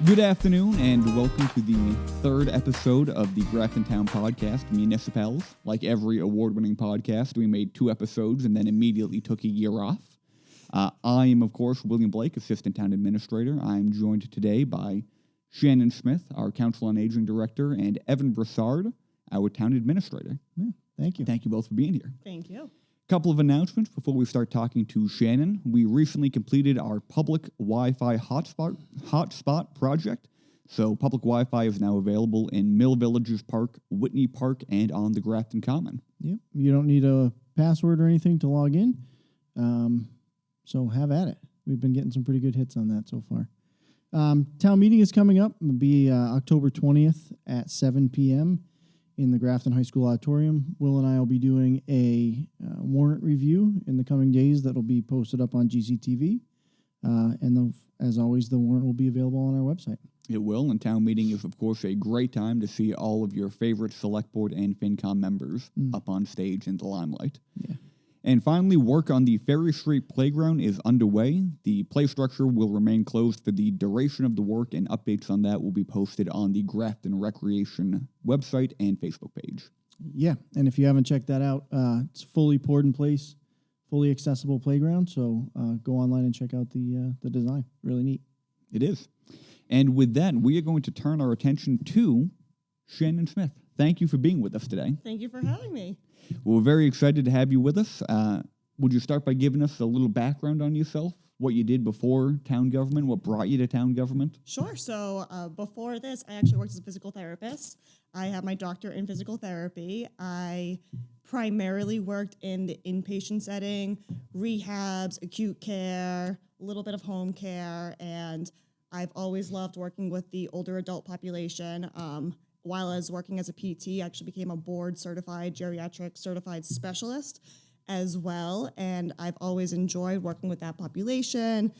Good afternoon, and welcome to the third episode of the Graftontown podcast, Municipals. Like every award-winning podcast, we made 2 episodes and then immediately took a year off. I am, of course, William Blake, Assistant Town Administrator. I'm joined today by Shannon Smith, our Council on Aging Director, and Evan Broussard, our Town Administrator. Yeah, thank you. Thank you both for being here. Thank you. Couple of announcements before we start talking to Shannon. We recently completed our public Wi-Fi hotspot project. So public Wi-Fi is now available in Mill Villages Park, Whitney Park, and on the Grafton Common. Yep. You don't need a password or anything to log in. So have at it. We've been getting some pretty good hits on that so far. Town meeting is coming up. It'll be October 20th at 7 p.m. in the Grafton High School auditorium. Will and I will be doing a warrant review in the coming days that will be posted up on GCTV. As always, the warrant will be available on our website. It will, and town meeting is, of course, a great time to see all of your favorite Select Board and FinCom members up on stage in the limelight. Yeah. And finally, work on the Ferry Street Playground is underway. The play structure will remain closed for the duration of the work, and updates on that will be posted on the Grafton Recreation website and Facebook page. Yeah, and if you haven't checked that out, it's fully poured in place, fully accessible playground. So go online and check out the design. Really neat. It is. And with that, we are going to turn our attention to Shannon Smith. Thank you for being with us today. Thank you for having me. We're very excited to have you with us. Would you start by giving us a little background on yourself, what you did before town government, what brought you to town government? Sure. So before this, I actually worked as a physical therapist. I have my doctorate in physical therapy. I primarily worked in the inpatient setting, rehabs, acute care, a little bit of home care, and I've always loved working with the older adult population. While I was working as a PT, I actually became a board-certified geriatric certified specialist as well, and I've always enjoyed working with that population,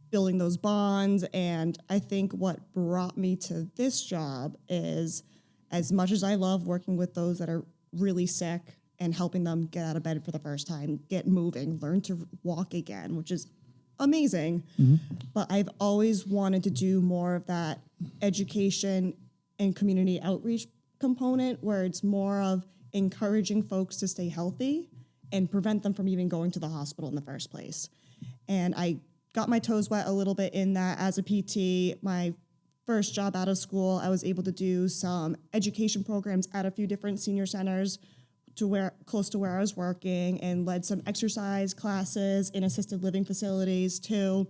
building those bonds, and I think what brought me to this job is, as much as I love working with those that are really sick and helping them get out of bed for the first time, get moving, learn to walk again, which is amazing, but I've always wanted to do more of that education and community outreach component where it's more of encouraging folks to stay healthy and prevent them from even going to the hospital in the first place. And I got my toes wet a little bit in that as a PT. My first job out of school, I was able to do some education programs at a few different senior centers close to where I was working, and led some exercise classes in assisted living facilities too.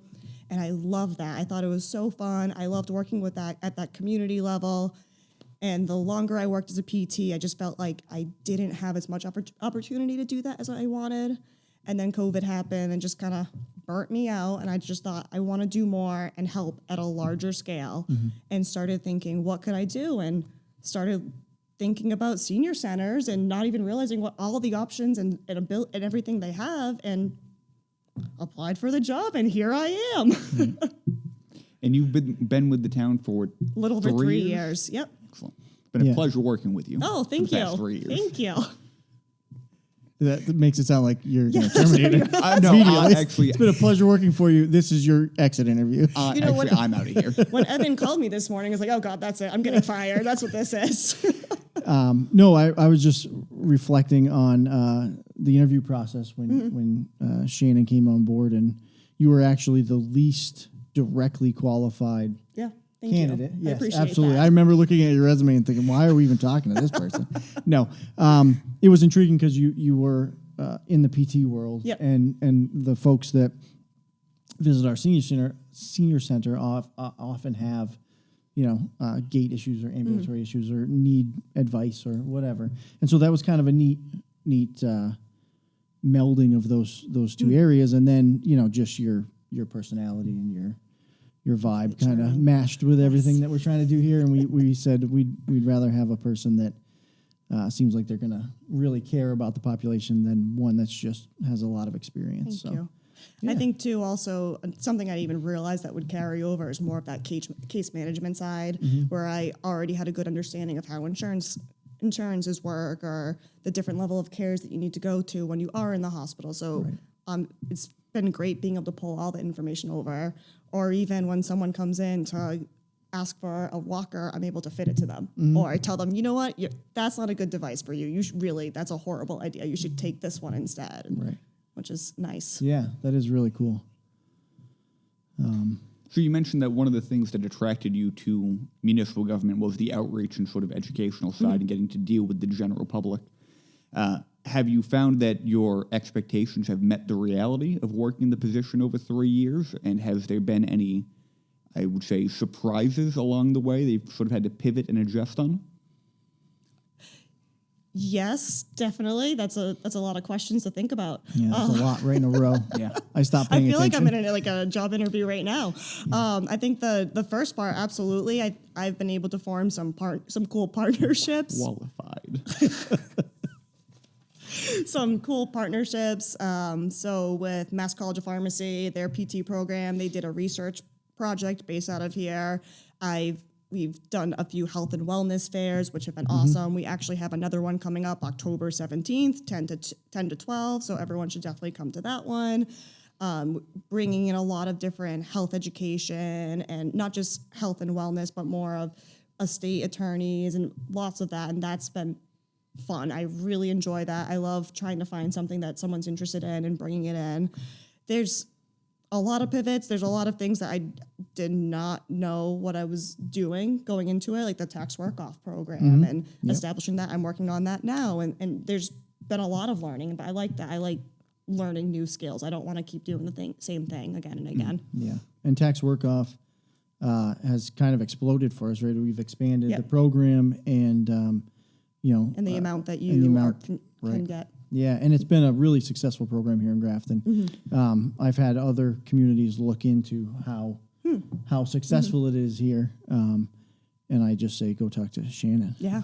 And I loved that. I thought it was so fun. I loved working with that at that community level. And the longer I worked as a PT, I just felt like I didn't have as much opportunity to do that as I wanted. And then COVID happened and just kind of burnt me out. And I just thought, I want to do more and help at a larger scale. And started thinking, what could I do? And started thinking about senior centers and not even realizing what all the options and everything they have, and applied for the job, and here I am. And you've been with the town for a little over 3 years. Yep. Excellent. Been a pleasure working with you. Oh, thank for the you. past 3 years. Thank you. That makes it sound like you're going to terminate it. No, Immediately. actually, It's been a pleasure working for you. This is your exit interview. You know what? I'm out of here. When Evan called me this morning, I was like, oh, God, that's it. I'm getting fired. That's what this is. No, I was just reflecting on the interview process when Shannon came on board, and you were actually the least directly qualified Thank candidate. you. Yes, I appreciate absolutely. that. I remember looking at your resume and thinking, why are we even talking to this person? No, it was intriguing because you were in the PT world, and the folks that visit our senior center often have gait issues or ambulatory issues or need advice or whatever. And so that was kind of a neat melding of those two areas. And then, just your personality and your vibe kind of mashed with everything that we're trying to do here. And we said we'd rather have a person that seems like they're going to really care about the population than one that's just has a lot of experience. Thank you. Yeah. I think, too, also, something I didn't even realize that would carry over is more of that case management side, where I already had a good understanding of how insurances work or the different level of cares that you need to go to when you are in the hospital. So it's been great being able to pull all the information over, or even when someone comes in to ask for a walker, I'm able to fit it to them. Or I tell them, you know what, that's not a good device for you. You should really, that's a horrible idea. You should take this one instead. Right. Which is nice. Yeah, that is really cool. So you mentioned that one of the things that attracted you to municipal government was the outreach and sort of educational side and getting to deal with the general public. Have you found that your expectations have met the reality of working in the position over 3 years? And has there been any, I would say, surprises along the way they've sort of had to pivot and adjust on? Yes, definitely. That's a lot of questions to think about. Yeah, that's a lot right in a row. Yeah. I stopped I paying feel attention. like I'm in a job interview right now. I think the first part, absolutely. I've been able to form some cool partnerships. Qualified. Some cool partnerships. So with Mass College of Pharmacy, their PT program, they did a research project based out of here. We've done a few health and wellness fairs, which have been awesome. We actually have another one coming up October 17th, 10 to 12. So everyone should definitely come to that one. Bringing in a lot of different health education and not just health and wellness, but more of estate attorneys and lots of that. And that's been fun. I really enjoy that. I love trying to find something that someone's interested in and bringing it in. There's a lot of pivots. There's a lot of things that I did not know what I was doing going into it, like the tax work-off program and establishing that. I'm working on that now. And there's been a lot of learning, but I like that. I like learning new skills. I don't want to keep doing the same thing again and again. Yeah. And tax work-off has kind of exploded for us, right? We've expanded Yep. the program and, And the amount that you can get. Yeah, and it's been a really successful program here in Grafton. I've had other communities look into how successful it is here, and I just say go talk to Shannon. Yeah.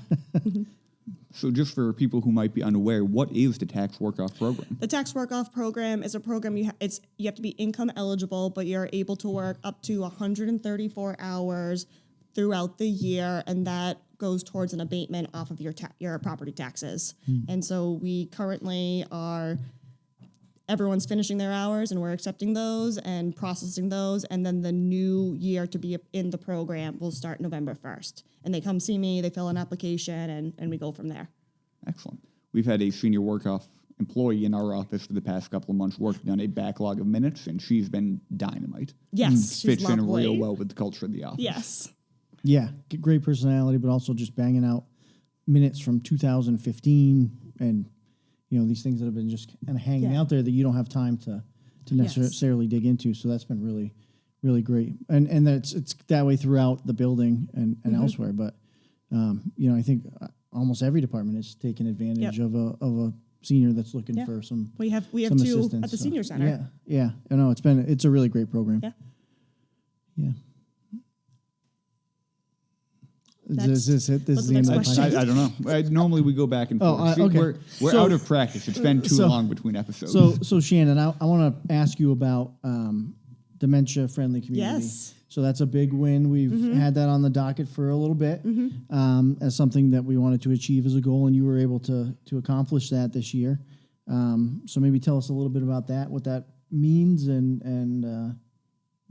So just for people who might be unaware, what is the tax work-off program? The tax work-off program is a program you have to be income eligible, but you're able to work up to 134 hours throughout the year, and that goes towards an abatement off of your property taxes. And so we currently everyone's finishing their hours and we're accepting those and processing those. And then the new year to be in the program will start November 1st. And they come see me, they fill an application, and we go from there. Excellent. We've had a senior work-off employee in our office for the past couple of months working on a backlog of minutes, and she's been dynamite. Yes, she's Fits in lovely. real well with the culture of the office. Yes. Yeah, great personality, but also just banging out minutes from 2015 and, these things that have been just kind of hanging out there that you don't have time to necessarily dig into. So that's been really, really great. And it's that way throughout the building and elsewhere. But, I think almost every department is taking advantage of a senior that's looking for some We have some two assistance. at the senior center. Yeah. I know it's a really great program. Yeah. Yeah. Next. Is this it? This What's is the the end next of the question? I don't know. Normally we go back and forth. Oh, See, okay. We're So- out of practice. It's been too long between episodes. So Shannon, I want to ask you about dementia-friendly community. Yes. So that's a big win. We've had that on the docket for a little bit as something that we wanted to achieve as a goal, and you were able to accomplish that this year. So maybe tell us a little bit about that, what that means, and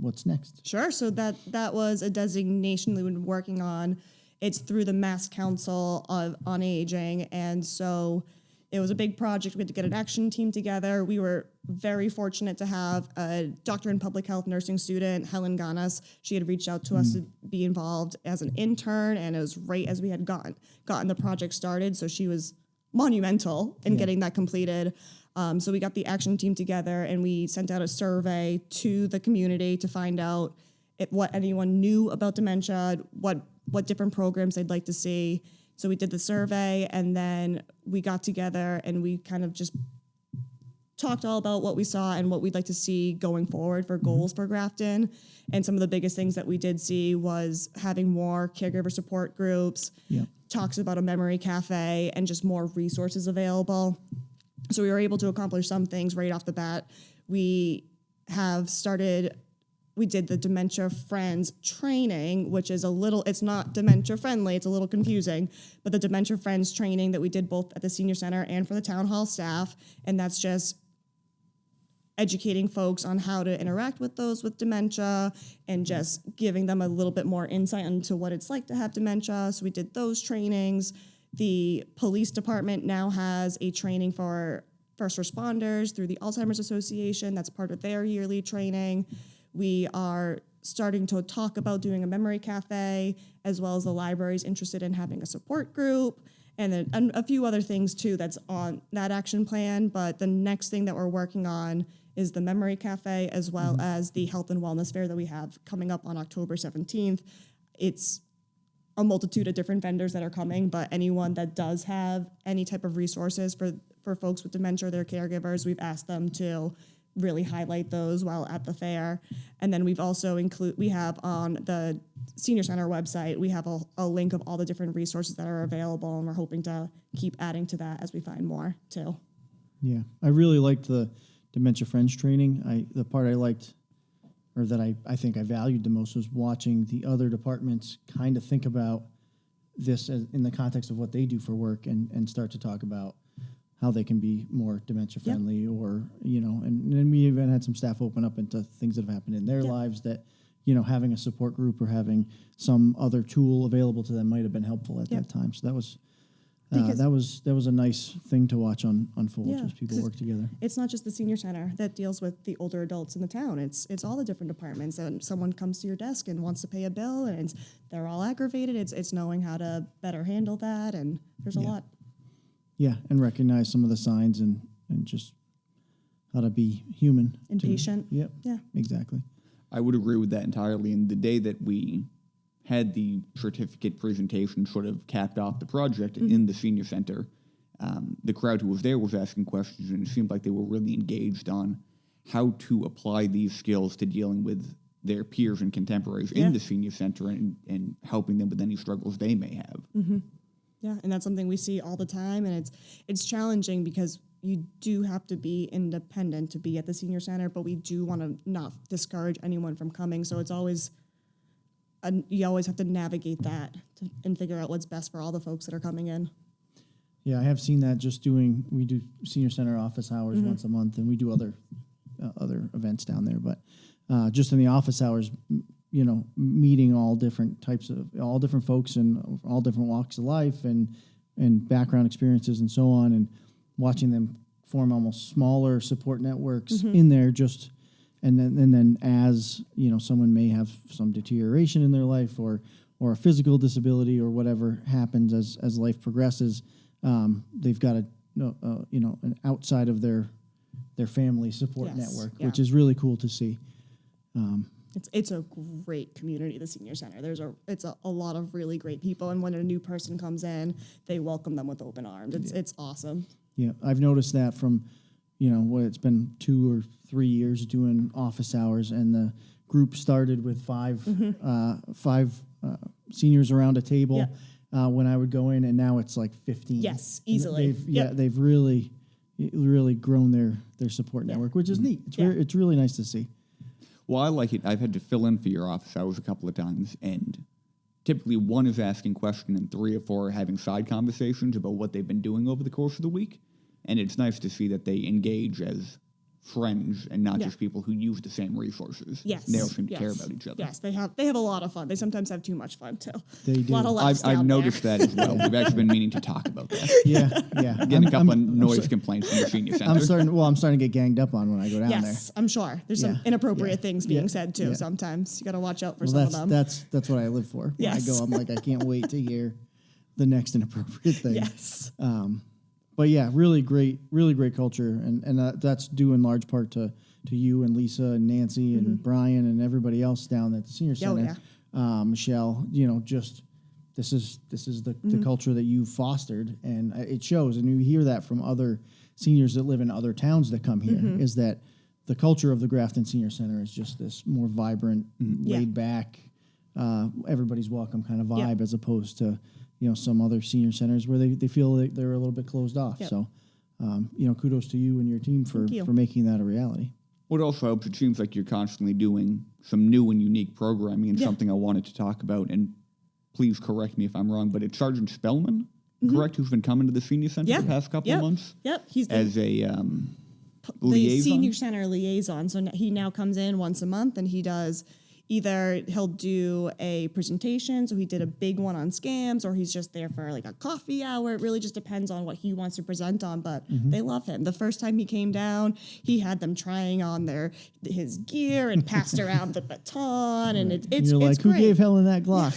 what's next. Sure. So that was a designation that we've been working on. It's through the Mass Council on Aging, and so it was a big project. We had to get an action team together. We were very fortunate to have a doctor in public health nursing student, Helen Ganas. She had reached out to us to be involved as an intern, and it was right as we had gotten the project started. So she was monumental in getting that completed. So we got the action team together, and we sent out a survey to the community to find out what anyone knew about dementia, what different programs they'd like to see. So we did the survey, and then we got together and we kind of just talked all about what we saw and what we'd like to see going forward for goals for Grafton. And some of the biggest things that we did see was having more caregiver support groups, talks about a memory cafe, and just more resources available. So we were able to accomplish some things right off the bat. We did the Dementia Friends training, which is it's not dementia friendly, it's a little confusing, but the Dementia Friends training that we did both at the senior center and for the town hall staff, and that's just educating folks on how to interact with those with dementia and just giving them a little bit more insight into what it's like to have dementia. So we did those trainings. The police department now has a training for first responders through the Alzheimer's Association. That's part of their yearly training. We are starting to talk about doing a memory cafe, as well as the library's interested in having a support group, and then a few other things too that's on that action plan. But the next thing that we're working on is the memory cafe, as well as the health and wellness fair that we have coming up on October 17th. It's a multitude of different vendors that are coming, but anyone that does have any type of resources for folks with dementia or their caregivers, we've asked them to really highlight those while at the fair. And then we've also we have on the Senior Center website, we have a link of all the different resources that are available, and we're hoping to keep adding to that as we find more too. Yeah, I really liked the Dementia Friends training. The part I liked, or that I think I valued the most, was watching the other departments kind of think about this in the context of what they do for work, and start to talk about how they can be more dementia friendly, or, and then we even had some staff open up into things that have happened in their lives that, having a support group or having some other tool available to them might have been helpful at that time. So that was a nice thing to watch unfold as people work together. It's not just the senior center that deals with the older adults in the town. It's all the different departments. And someone comes to your desk and wants to pay a bill, and they're all aggravated. It's knowing how to better handle that, and there's a lot. Yeah, and recognize some of the signs and just how to be human. And patient. Yep. Yeah. Exactly. I would agree with that entirely. And the day that we had the certificate presentation sort of capped off the project in the senior center, the crowd who was there was asking questions, and it seemed like they were really engaged on how to apply these skills to dealing with their peers and contemporaries in the senior center, and helping them with any struggles they may have. Mm-hmm. Yeah, and that's something we see all the time, and it's challenging because you do have to be independent to be at the senior center, but we do want to not discourage anyone from coming. So it's always, you always have to navigate that and figure out what's best for all the folks that are coming in. Yeah, I have seen that. We do senior center office hours once a month, and we do other events down there. But just in the office hours, meeting all different folks and all different walks of life and background experiences and so on, and watching them form almost smaller support networks in there. And then as someone may have some deterioration in their life or a physical disability or whatever happens as life progresses, they've got an outside of their family support network, which is really cool to see. It's a great community, the senior center. It's a lot of really great people, and when a new person comes in, they welcome them with open arms. It's awesome. Yeah, I've noticed that from, it's been 2 or 3 years doing office hours, and the group started with five seniors around a table when I would go in, and now it's like 15. Yes, easily. They've really grown their support network, which is neat. It's really nice to see. Well, I like it. I've had to fill in for your office hours a couple of times, and typically one is asking questions and 3 or 4 are having side conversations about what they've been doing over the course of the week. And it's nice to see that they engage as friends and not just people who use the same resources. Yes. They all seem to care about each other. Yes, they have a lot of fun. They sometimes have too much fun, too. They do. A lot of laughs I've noticed that as well. We've actually been meaning to talk about that. Yeah. Getting a couple of noise complaints from the senior center. I'm starting to get ganged up on when I go down there. Yes, I'm sure. There's some inappropriate things being said, too, sometimes. You got to watch out for some of them. That's what I live for. When I go, I'm like, I can't wait to hear the next inappropriate thing. Yes. But yeah, really great culture, and that's due in large part to you and Lisa and Nancy and Brian and everybody else down at the senior center. Michelle, this is the culture that you fostered, and it shows. And you hear that from other seniors that live in other towns that come here, is that the culture of the Grafton Senior Center is just this more vibrant, laid back, everybody's welcome kind of vibe, as opposed to some other senior centers where they feel like they're a little bit closed off. Yep. So, kudos to you and your team for making that a reality. What also helps, it seems like you're constantly doing some new and unique programming, and something I wanted to talk about, and please correct me if I'm wrong, but it's Sergeant Spellman, correct, who's been coming to the senior center the past couple of months? Yep, he's as a the liaison? senior center liaison. So he now comes in once a month, and he does either he'll do a presentation. So he did a big one on scams, or he's just there for like a coffee hour. It really just depends on what he wants to present on, but they love him. The first time he came down, he had them trying on his gear and passed around the baton, and it's You're like, it's who great. gave Helen that Glock?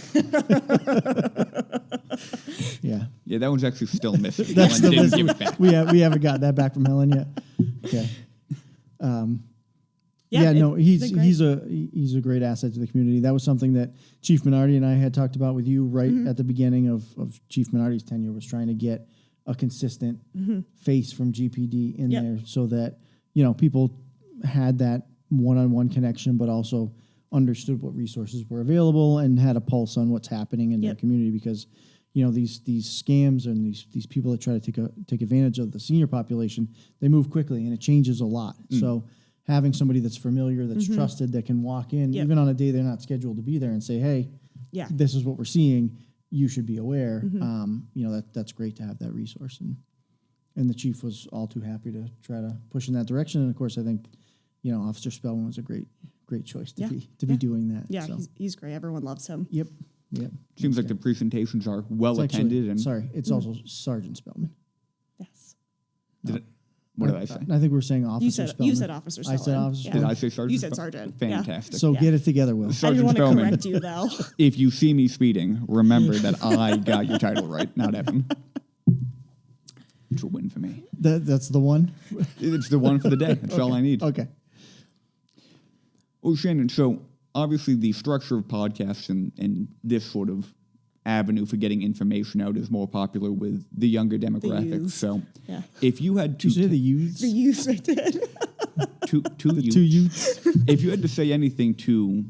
Yeah. Yeah, that one's actually still missing. That's Helen the didn't list. give it back. We haven't got that back from Helen yet. Okay. Yeah, No, it's been he's a great asset to the community. That was something that Chief Minardi and I had talked about with you right at the beginning of Chief Minardi's tenure, was trying to get a consistent face from GPD in Yep. there, so that people had that one-on-one connection, but also understood what resources were available and had a pulse on what's happening in their community. Because these scams and these people that try to take advantage of the senior population, they move quickly and it changes a lot. So having somebody that's familiar, that's trusted, that can walk in even on a day they're not scheduled to be there and say, hey, this is what we're seeing, you should be aware. That's great to have that resource. And the chief was all too happy to try to push in that direction. And of course, I think Officer Spellman was a great choice to be doing that. Yeah, so. he's great. Everyone loves him. Yep. Seems like the presentations are well It's attended. actually, And it's also Sergeant Spellman. Yes. what did I say? I think we were saying Officer Spellman. You said Officer Spellman. I said Officer Yeah. Did Spellman. I say Sergeant? You said Sergeant. Yeah. Fantastic. So get it together, Will. I Sergeant didn't want to Spellman. correct you, though. If you see me speeding, remember that I got your title right, not Evan. It's a win for me. That's the one? It's the one for the day. That's all I need. Okay. Oh, Shannon, so obviously the structure of podcasts and this sort of avenue for getting information out is more popular with the younger demographics. youth. So Yeah. if you had Did you say the youths? The youth I did. two youths, Two youths? if you had to say anything to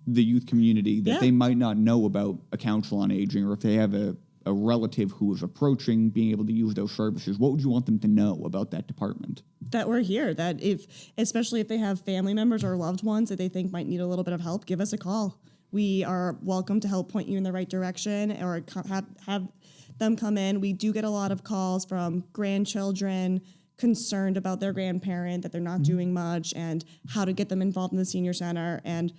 the youth community that Yeah. they might not know about a council on aging, or if they have a relative who is approaching being able to use those services, what would you want them to know about that department? That we're here. That especially if they have family members or loved ones that they think might need a little bit of help, give us a call. We are welcome to help point you in the right direction, or have them come in. We do get a lot of calls from grandchildren concerned about their grandparent, that they're not doing much, and how to get them involved in the senior center. And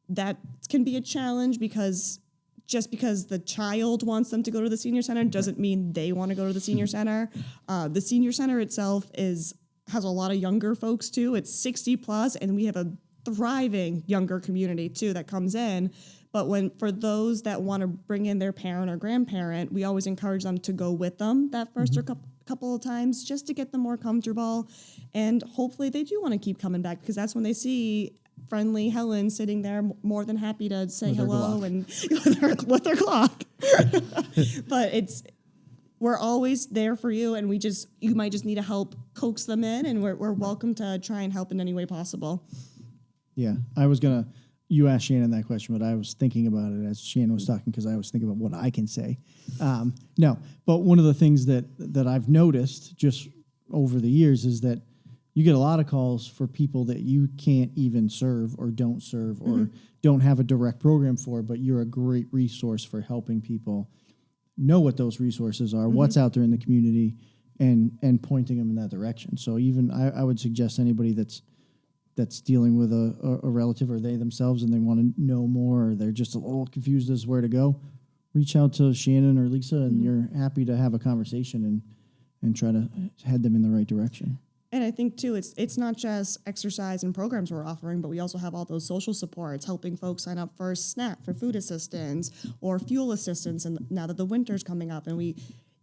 that can be a challenge, because just because the child wants them to go to the senior center doesn't mean they want to go to the senior center. The senior center itself has a lot of younger folks too. It's 60 plus, and we have a thriving younger community too that comes in. But for those that want to bring in their parent or grandparent, we always encourage them to go with them that first or couple of times, just to get them more comfortable. And hopefully they do want to keep coming back, because that's when they see friendly Helen sitting there more than happy to say With her hello Glock. and with their clock. But we're always there for you, and you might just need to help coax them in, and we're welcome to try and help in any way possible. Yeah. You asked Shannon that question, but I was thinking about it as Shannon was talking, because I was thinking about what I can say. No, but one of the things that I've noticed just over the years is that you get a lot of calls for people that you can't even serve or don't serve or don't have a direct program for, but you're a great resource for helping people know what those resources are, what's out there in the community, and pointing them in that direction. So even I would suggest anybody that's dealing with a relative, or they themselves, and they want to know more, or they're just a little confused as where to go, reach out to Shannon or Lisa, and you're happy to have a conversation and try to head them in the right direction. And I think too, it's not just exercise and programs we're offering, but we also have all those social supports, helping folks sign up for SNAP, for food assistance or fuel assistance. And now that the winter's coming up, and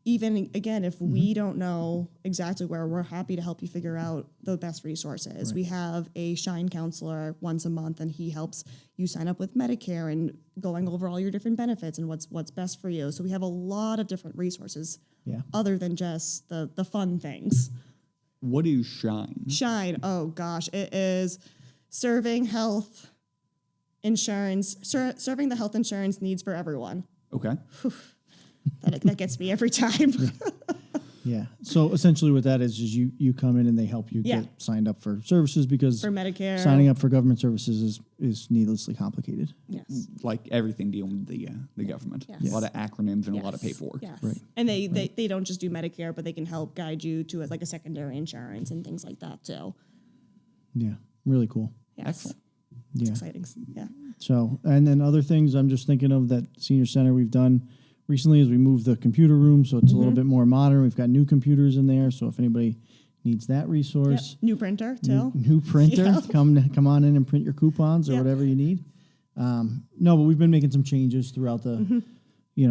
if we don't know exactly where, we're happy to help you figure out the best resources. Right. We have a Shine counselor once a month, and he helps you sign up with Medicare and going over all your different benefits and what's best for you. So we have a lot of different resources other than just the fun things. What is Shine? Shine, oh gosh, it is serving the health insurance needs for everyone. Okay. That gets me every time. Yeah. So essentially what that is you come in and they help you get signed up for services because For Medicare. signing up for government services is needlessly complicated. Yes. Like everything dealing with the government. Yes. A lot of acronyms and a lot of Yes. paperwork. Yes. Right. And they don't just do Medicare, but they can help guide you to like a secondary insurance and things like that too. Yeah. Really cool. Yes. Excellent. It's Yeah. exciting. Yeah. So, and then other things I'm just thinking of that senior center we've done recently is we moved the computer room, so it's a little bit more modern. We've got new computers in there, so if anybody needs that Yep. resource, New printer too. new printer, Yeah. come on in and print your coupons or Yep. whatever you need. No, but we've been making some changes throughout the,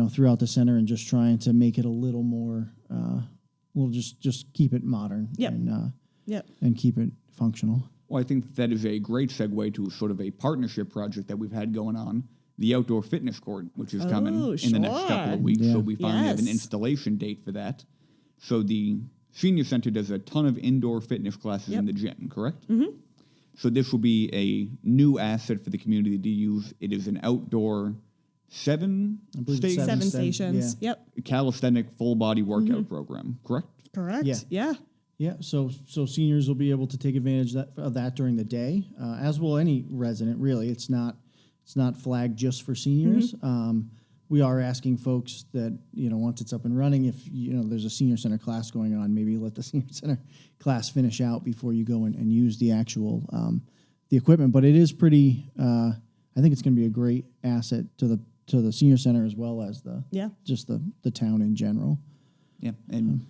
throughout the center and just trying to make it a little more. We'll just keep it modern Yep. Yep. and keep it functional. Well, I think that is a great segue to sort of a partnership project that we've had going on, the outdoor fitness court, which is coming Oh, in the next couple sure. of weeks. Yeah. So we finally have an Yes. installation date for that. So the senior center does a ton of indoor fitness classes in Yep. the gym, correct? Mm-hmm. So this will be a new asset for the community to use. It is an outdoor believe it's stage Seven Seven, stations. yeah. Yep. calisthenic full body workout program, correct? Correct. Yeah. Yeah. Yeah, so seniors will be able to take advantage of that during the day, as will any resident. Really, it's not flagged just for seniors. We are asking folks that once it's up and running, if there's a senior center class going on, maybe let the senior center class finish out before you go and use the actual the equipment. But it is pretty. I think it's going to be a great asset to the senior center as well as just the town in general. Yeah, and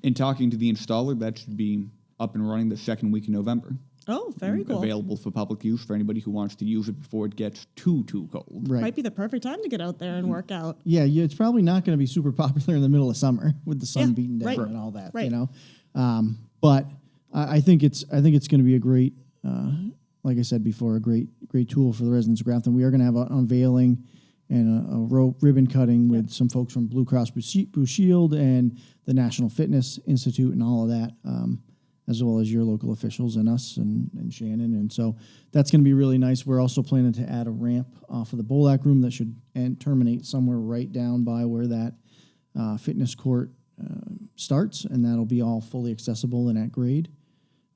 in talking to the installer, that should be up and running the second week in November. Oh, very cool. Available for public use for anybody who wants to use it before it gets too cold. Right. Might be the perfect time to get out there and work out. Yeah, it's probably not going to be super popular in the middle of summer with the sun Yeah, beating down right, and all that, right. But I think it's going to be a great, like I said before, a great tool for the residents of Grafton. We are going to have an unveiling and a ribbon cutting with some folks from Blue Cross Blue Shield and the National Fitness Institute and all of that, as well as your local officials and us and Shannon. And so that's going to be really nice. We're also planning to add a ramp off of the Bolac room that should terminate somewhere right down by where that fitness court starts, and that'll be all fully accessible and at grade.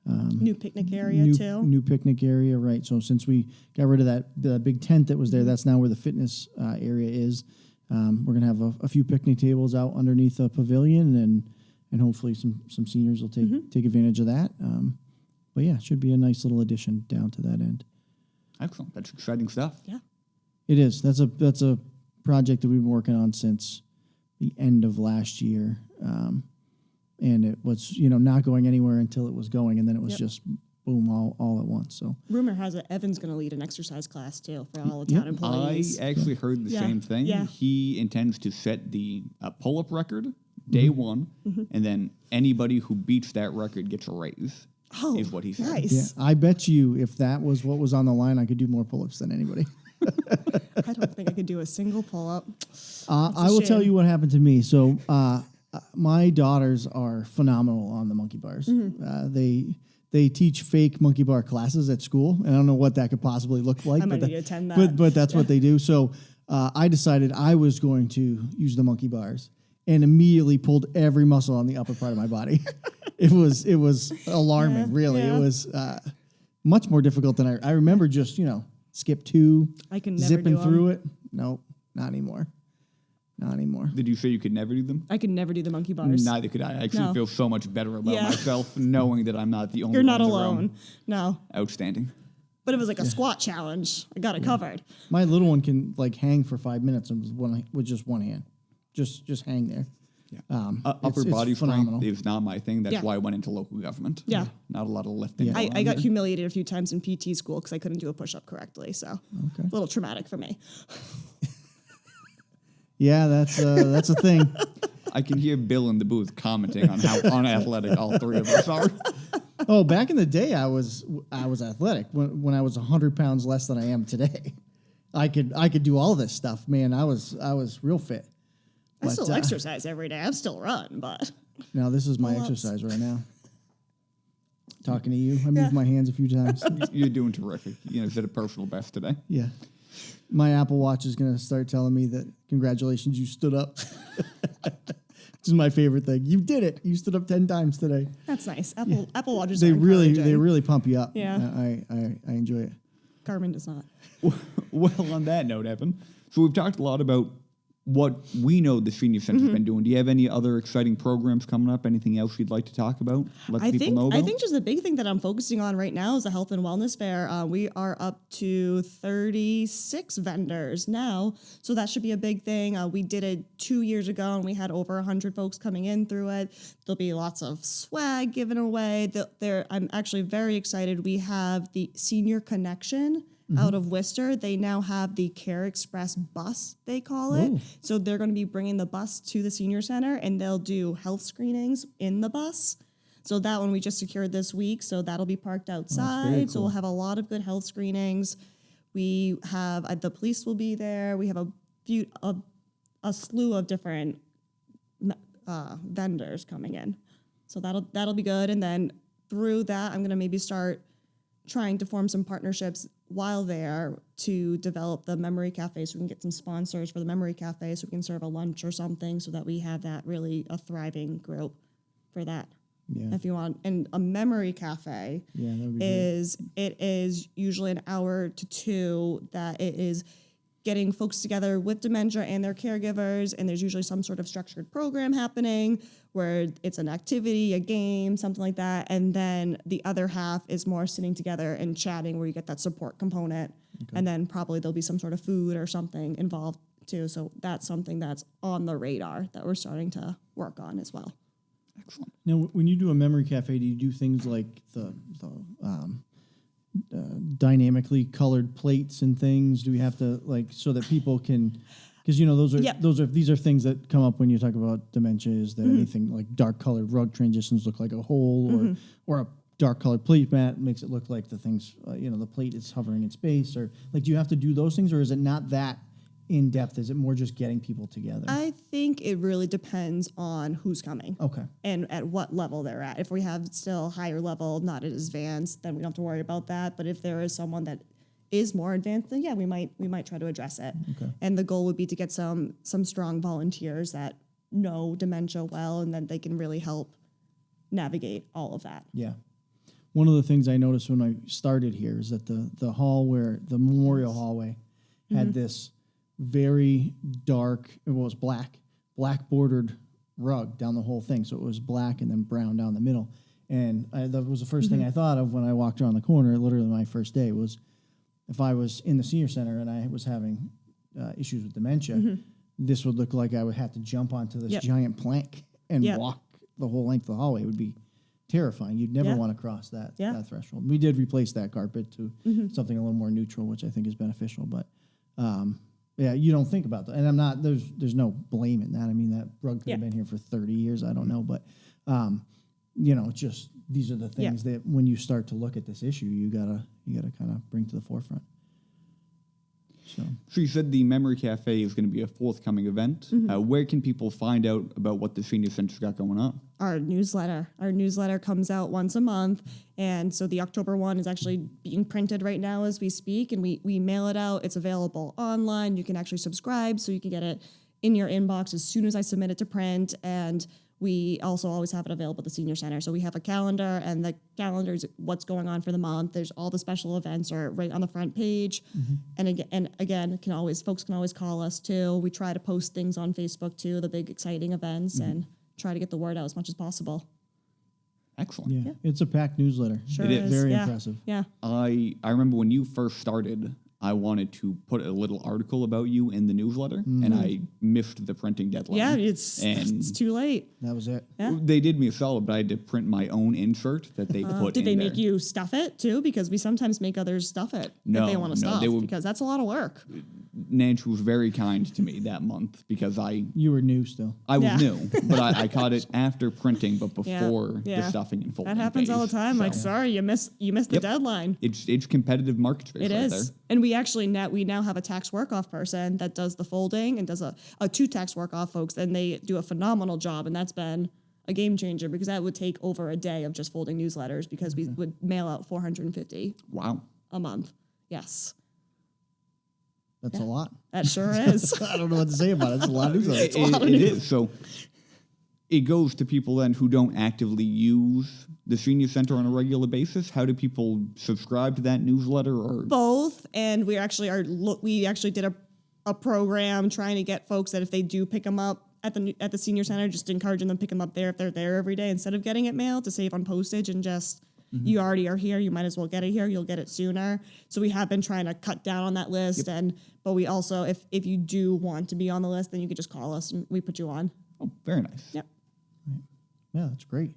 New picnic area too. New picnic area, right. So since we got rid of the big tent that was there, that's now where the fitness area is. We're going to have a few picnic tables out underneath a pavilion, and hopefully some seniors will take advantage of that. But yeah, it should be a nice little addition down to that end. Excellent. That's exciting stuff. Yeah. It is. That's a project that we've been working on since the end of last year. And it was, not going anywhere until it was going, and then it was just boom, all at once. So Rumor has it Evan's going to lead an exercise class too for all the town I employees. actually heard the Yeah. same thing. Yeah. He intends to set the pull-up record day one, and then anybody who beats that record gets a raise. Oh, is what he said. nice. yeah, I bet you if that was what was on the line, I could do more pull-ups than anybody. I don't think I could do a single pull up. I will tell you what happened to me. So my daughters are phenomenal on the monkey bars. They teach fake monkey bar classes at school, and I don't know what that could possibly look like. I might but need to attend that. But that's what they do. So I decided I was going to use the monkey bars, and immediately pulled every muscle on the upper part of my body. It was alarming, Yeah, really. yeah. It was much more difficult than I remember. Just skip two, I can never zipping do 'em. through it. Nope, not anymore. Not anymore. Did you say you could never do them? I could never do the monkey bars. Neither could I. I actually No. feel so much better about Yeah. myself knowing that I'm not the only You're not one in the room. alone. No. Outstanding. But it was like a squat challenge. I got it covered. My little one can hang for 5 minutes with just one hand, just hang there. Yeah. Upper it's body phenomenal. strength is not my thing. That's Yeah. why I went into local government. Yeah. Not a lot of lifting. Yeah. going I on got there. humiliated a few times in PT school because I couldn't do a push up correctly. So a little traumatic for me. Yeah, that's a thing. I can hear Bill in the booth commenting on how unathletic all three of us are. Oh, back in the day, I was athletic when I was 100 pounds less than I am today. I could do all this stuff, man. I was real fit. I But, still exercise every day. I still run, but Now this is my Pull-ups. exercise right now. Talking to you, I moved my hands a few times. You're doing terrific. Set a personal best today. Yeah, my Apple Watch is gonna start telling me that congratulations, you stood up. Which is my favorite thing. You did it. You stood up 10 times today. That's nice. Apple Watches. They are encouraging. really pump you up. Yeah. I enjoy it. Garmin does not. Well, on that note, Evan, so we've talked a lot about what we know the senior center's been doing. Do you have any other exciting programs coming up? Anything else you'd like to talk about? Let people know about? I think just the big thing that I'm focusing on right now is the health and wellness fair. We are up to 36 vendors now, so that should be a big thing. We did it 2 years ago, and we had over 100 folks coming in through it. There'll be lots of swag given away. I'm actually very excited. We have the Senior Connection out of Worcester. They now have the Care Express bus, they call it. Ooh. So they're going to be bringing the bus to the senior center, and they'll do health screenings in the bus. So that one we just secured this week, so that'll be parked outside. very So cool. we'll have a lot of good health screenings. We have the police will be there. We have a slew of different vendors coming in. So that'll be good. And then through that, I'm going to maybe start trying to form some partnerships while there to develop the memory cafe, so we can get some sponsors for the memory cafe, so we can serve a lunch or something, so that we have that really a thriving group for that. Yeah. If you want. And a memory cafe Yeah, that would be it is usually an hour to two that it is getting folks together with dementia and their caregivers, and there's usually some sort of structured program happening where it's an activity, a game, something like that, and then the other half is more sitting together and chatting where you get that support component, and then probably there'll be some sort of food or something involved too, so that's something that's on the radar that we're starting to work on as well. Excellent. Now, when you do a memory cafe, do you do things like the dynamically colored plates and things? Do we have to so that people can, because these are things that come up when you talk about dementia? Is that anything like dark colored rug transitions look like a hole, or a dark colored plate mat makes it look like the things the plate is hovering in space, or do you have to do those things, or is it not that in depth? Is it more just getting people together? I think it really depends on who's coming. Okay. And at what level they're at. If we have still higher level, not as advanced, then we don't have to worry about that. But if there is someone that is more advanced, then yeah, we might try to address it. Okay. And the goal would be to get some strong volunteers that know dementia well, and then they can really help navigate all of that. Yeah. One of the things I noticed when I started here is that the hall where the memorial hallway had this very dark, it was black bordered rug down the whole thing. So it was black and then brown down the middle. And that was the first thing I thought of when I walked around the corner. Literally my first day was, if I was in the senior center and I was having issues with dementia, this would look like I would have to jump onto this giant plank and walk the whole length of the hallway. It would be terrifying. You'd never want to cross that threshold. We did replace that carpet to something a little more neutral, which I think is beneficial. But you don't think about that. And I'm not, there's no blame in that. I mean, that rug could have been here for 30 years. I don't know. But, it's just, these are the things that when you start to look at this issue, you gotta kind of bring to the forefront. So you said the Memory Cafe is going to be a forthcoming event. Where can people find out about what the senior center's got going on? Our newsletter comes out once a month, and so the October one is actually being printed right now as we speak, and we mail it out. It's available online. You can actually subscribe, so you can get it in your inbox as soon as I submit it to print, and we also always have it available at the senior center. So we have a calendar, and the calendar is what's going on for the month. There's all the special events are right on the front page. And again, folks can always call us too. We try to post things on Facebook too, the big exciting events, and try to get the word out as much as possible. Excellent. Yeah. It's a packed newsletter. Sure It is. Very impressive. Yeah. I remember when you first started, I wanted to put a little article about you in the newsletter, and I missed the printing deadline. Yeah, it's too late. That was it. Yeah. They did me a solid, but I had to print my own insert that they put Did in they there. make you stuff it too? Because we sometimes make others stuff it if they want to stuff, because that's a lot of work. Nancy was very kind to me that month because You were new still. I was new, but I caught it after printing, but before Yeah. the stuffing and folding. That happens all the time. phase. Like, sorry, you missed the deadline. It's competitive market space It right is. there. And we actually now have a tax work-off person that does the folding and does a two tax work-off folks, and they do a phenomenal job, and that's been a game changer because that would take over a day of just folding newsletters because we would mail out 450 Wow. a month. Yes. That's a lot. That sure is. I don't know what to say about it. It's a lot of newsletters. It is. So it goes to people then who don't actively use the senior center on a regular basis. How do people subscribe to that newsletter? Or Both, and we actually did a program trying to get folks that if they do pick them up at the senior center, just encouraging them to pick them up there if they're there every day instead of getting it mailed to save on postage and just. You already are here. You might as well get it here. You'll get it sooner. So we have been trying to cut down on that list, but we also, if you do want to be on the list, then you could just call us and we put you on. Oh, very nice. Yep. Right. Yeah, that's great.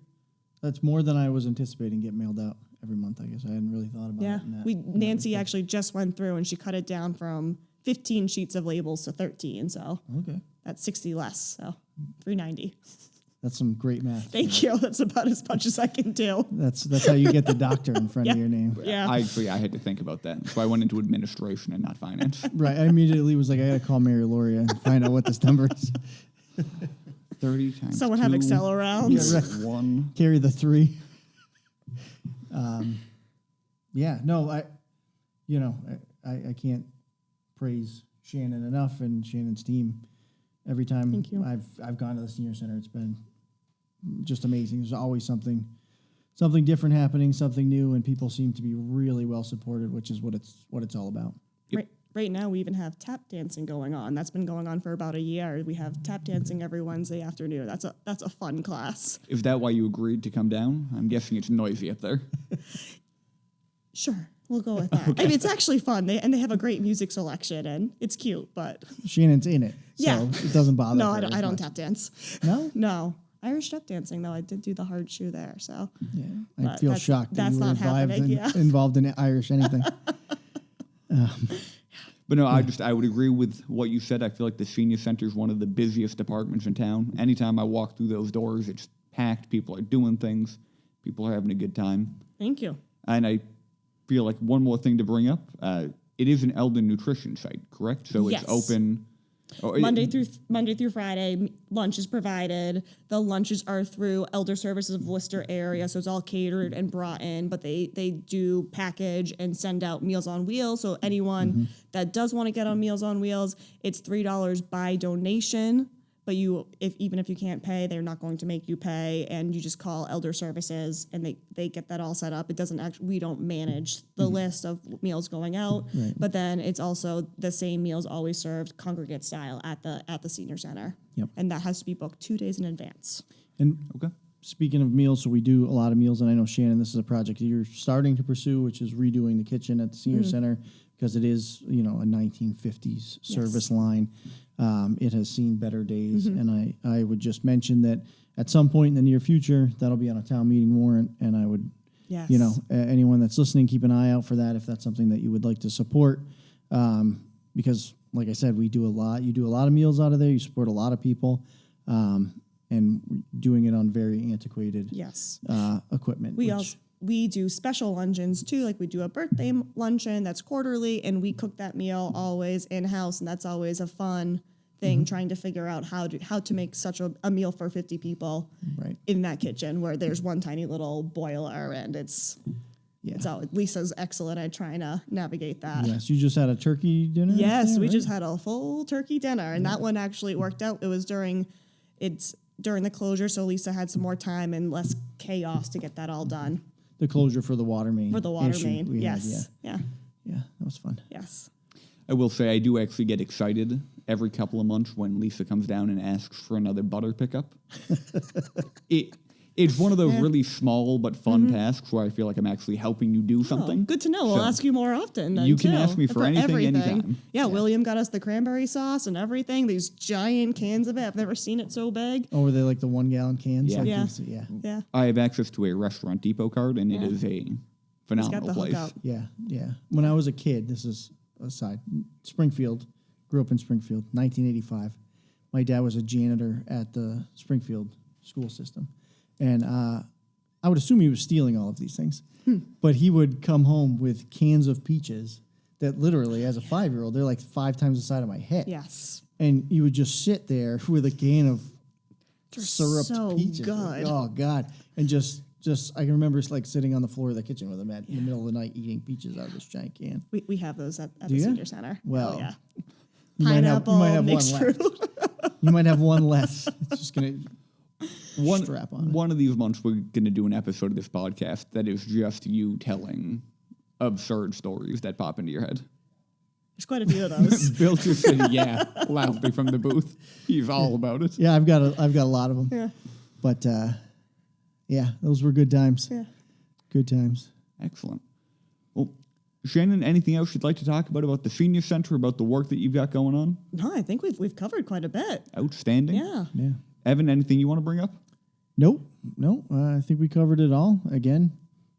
That's more than I was anticipating get mailed out every month. I guess I hadn't really thought about it. Yeah. Nancy actually just went through and she cut it down from 15 sheets of labels to 13. So that's 60 less. So $3.90. That's some great math. Thank you. That's about as much as I can do. That's how you get the doctor in front of your name. Yeah. I had to think about that. So I went into administration and not finance. Right. I immediately was like, I got to call Mary Loria and find out what this number is. 30 times Someone 2, have Excel around. Yeah, right. 1. Carry the 3. No, I can't praise Shannon enough and Shannon's team. Every time Thank you. I've gone to the senior center, it's been just amazing. There's always something different happening, something new, and people seem to be really well supported, which is what it's all about. Right now, we even have tap dancing going on. That's been going on for about a year. We have tap dancing every Wednesday afternoon. That's a fun class. Is that why you agreed to come down? I'm guessing it's noisy up there. Sure, we'll go with that. Okay. I mean, it's actually fun. They have a great music selection, and it's cute. But Shannon's in it, so it doesn't bother. No, her I don't much. tap dance. No. Irish step dancing though. I did do the hard shoe there. So I feel shocked that you were involved in Irish anything. But no, I would agree with what you said. I feel like the senior center is one of the busiest departments in town. Anytime I walk through those doors, it's packed. People are doing things. People are having a good time. Thank you. And I feel like one more thing to bring up. It is an elder nutrition site, correct? So Yes. it's open. Monday through Friday, lunch is provided. The lunches are through Elder Services of Worcester area, so it's all catered and brought in. But they do package and send out Meals on Wheels. So anyone that does want to get on Meals on Wheels, it's $3 by donation. But even if you can't pay, they're not going to make you pay, and you just call Elder Services, and they get that all set up. It doesn't we don't manage the list of meals going out, but then it's also the same meals always served congregate style at the senior center, and that has to be booked 2 days in advance. And speaking of meals, so we do a lot of meals, and I know Shannon, this is a project that you're starting to pursue, which is redoing the kitchen at the senior center because it is a 1950s service line. It has seen better days, and I would just mention that at some point in the near future, that'll be on a town meeting warrant, and I would, anyone that's listening, keep an eye out for that if that's something that you would like to support, because, like I said, we do a lot. You do a lot of meals out of there. You support a lot of people, and doing it on very antiquated equipment. We do special luncheons too, like we do a birthday luncheon that's quarterly, and we cook that meal always in-house, and that's always a fun thing, trying to figure out how to make such a meal for 50 people in that kitchen where there's one tiny little boiler, and it's all Lisa's excellent at trying to navigate that. Yes, you just had a turkey dinner? Yes, we just had a full turkey dinner, and that one actually worked out. It was during the closure, so Lisa had some more time and less chaos to get that all done. The closure for the water main. For the water main, Had, yeah, that was fun. yes. I will say I do actually get excited every couple of months when Lisa comes down and asks for another butter pickup. It's one of those really small but fun tasks where I feel like I'm actually helping you do something. Good to know. We'll ask you more often. Then you can too. ask me for anything, everything. anytime. Yeah, William got us the cranberry sauce and everything. These giant cans of it. I've never seen it so big. Oh, were they like the 1 gallon cans? Yeah. Like Yeah. I have access to a Restaurant Depot card, and it is a phenomenal place. hookup. Yeah. When I was a kid, this is aside, Springfield, grew up in Springfield, 1985. My dad was a janitor at the Springfield school system. And I would assume he was stealing all of these things. But he would come home with cans of peaches that literally, as a 5-year-old, they're like 5 times the size of my head. Yes. And you would just sit there with a can of syruped so peaches. good. Oh, God. And just I can remember like sitting on the floor of the kitchen with him in the middle of the night eating peaches out of this giant can. We have those at the you? senior center. Well, oh, yeah. You Pineapple, might have mixed one left. fruit. You might have one less. It's just going to... strap on. One of these months, we're going to do an episode of this podcast that is just you telling absurd stories that pop into your head. There's quite a few of those. Bill just said, "Yeah," loudly from the booth. He's all about it. Yeah, I've got a lot of them. Yeah. But yeah, those were good times. Yeah. Good times. Excellent. Well, Shannon, anything else you'd like to talk about the senior center, about the work that you've got going on? No, I think we've covered quite a bit. Outstanding. Yeah. Yeah. Evan, anything you want to bring up? Nope. No, I think we covered it all. Again,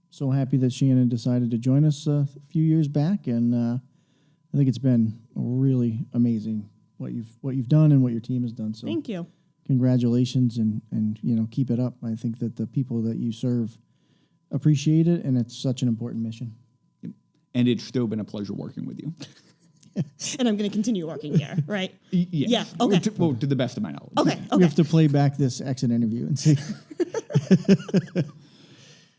so happy that Shannon decided to join us a few years back, and I think it's been really amazing what you've done and what your team has done. So Thank you. congratulations, and keep it up. I think that the people that you serve appreciate it, and it's such an important mission. And it's still been a pleasure working with you. And I'm going to continue working here, right? Yes. Yeah, okay. To the best of my knowledge. Okay. We have to play back this exit interview and see.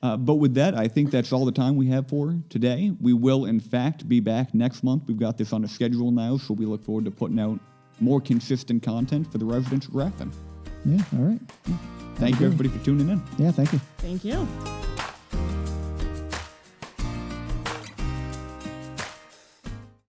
But with that, I think that's all the time we have for today. We will, in fact, be back next month. We've got this on a schedule now, so we look forward to putting out more consistent content for the residents of Grafton. Yeah, all right. Thank you, everybody, for tuning in. Yeah, thank you. Thank you.